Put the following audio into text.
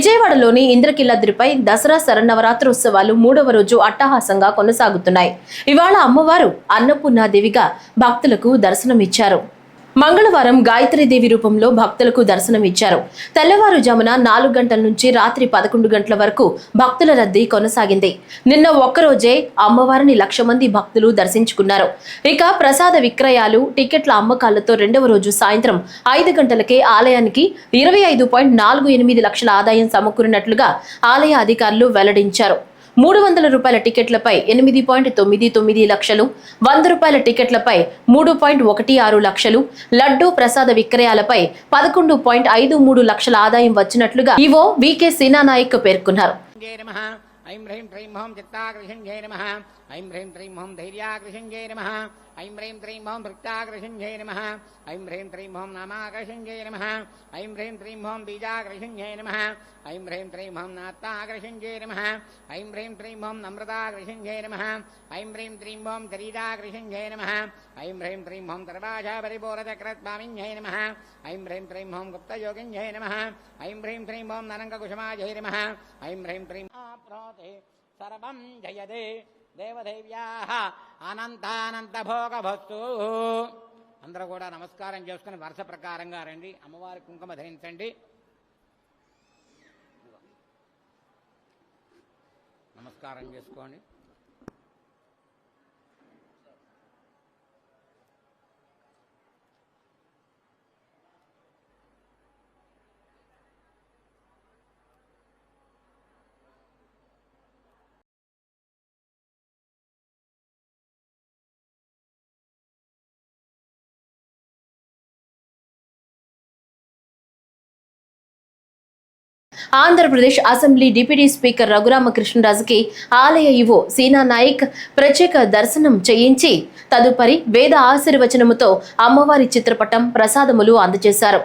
విజయవాడలోని ఇంద్రకీలాద్రిపై దసరా శరన్నవరాత్రోత్సవాలు 3వ రోజు అట్టహాసంగా కొనసాగుతున్నాయి. ఇవాళ అమ్మవారు అన్నపూర్ణాదేవిగా భక్తులకు దర్శనమిచ్చారు. మంగళవారం గాయత్రీదేవి రూపంలో భక్తులకు దర్శనమిచ్చారు. తెల్లవారుజామున 4 గంటల నుంచి రాత్రి 11 గంటల వరకు భక్తుల రద్దీ కొనసాగింది. నిన్న ఒక్కరోజే అమ్మవారిని 1,00,000 మంది భక్తులు దర్శించుకున్నారు. ఇక ప్రసాద విక్రయాలు, టికెట్ల అమ్మకాలతో 2వ రోజు సాయంత్రం 5 గంటలకే ఆలయానికి 25.48 లక్షల ఆదాయం సమకూరినట్లుగా ఆలయ అధికారులు వెల్లడించారు. 300 రూపాయల టికెట్లపై 8.99 లక్షలు, 100 రూపాయల టికెట్లపై 3.16 లక్షలు, లడ్డూ ప్రసాద విక్రయాలపై 11.53 లక్షల ఆదాయం వచ్చినట్లుగా ఈవో వికే సీనానాయక్ పేర్కొన్నారు. ఐం హ్రీం శ్రీం హోం చిత్తాకృషంజై నమః. ఐం హ్రీం శ్రీం హోం ధైర్యాకృషంజై నమః. ఐం హ్రీం శ్రీం హోం భృత్యాకృషంజై నమః. ఐం హ్రీం శ్రీం హోం నామాకృషంజై నమః. ఐం హ్రీం శ్రీం హోం బీజాకృషంజై నమః. ఐం హ్రీం శ్రీం హోం నాత్తాకృషంజై నమః. ఐం హ్రీం శ్రీం హోం నమ్రతాకృషంజై నమః. ఐం హ్రీం శ్రీం హోం శరీరాకృషంజై నమః. ఐం హ్రీం శ్రీం హోం సర్వాశా పరిపూరచక్రస్వామింజై నమః. ఐం హ్రీం శ్రీం హోం గుప్తయోగింజై నమః. ఐం హ్రీం శ్రీం హోం నరంగకుసుమాజై నమః. ఐం హ్రీం శ్రీం సర్వం జయదే దేవదేవ్యాః అనంతానంత భోగభస్తు. అందరూ కూడా నమస్కారం చేసుకుని వరుస ప్రకారంగా రండి. అమ్మవారి కుంకుమ ధరించండి. నమస్కారం చేసుకోండి. ఆంధ్రప్రదేశ్ అసెంబ్లీ డిప్యూటీ స్పీకర్ రఘురామకృష్ణరాజుకి ఆలయ ఈవో సీనానాయక్ ప్రత్యేక దర్శనం చేయించి తదుపరి వేద ఆశీర్వచనముతో అమ్మవారి చిత్రపటం, ప్రసాదములు అందజేశారు.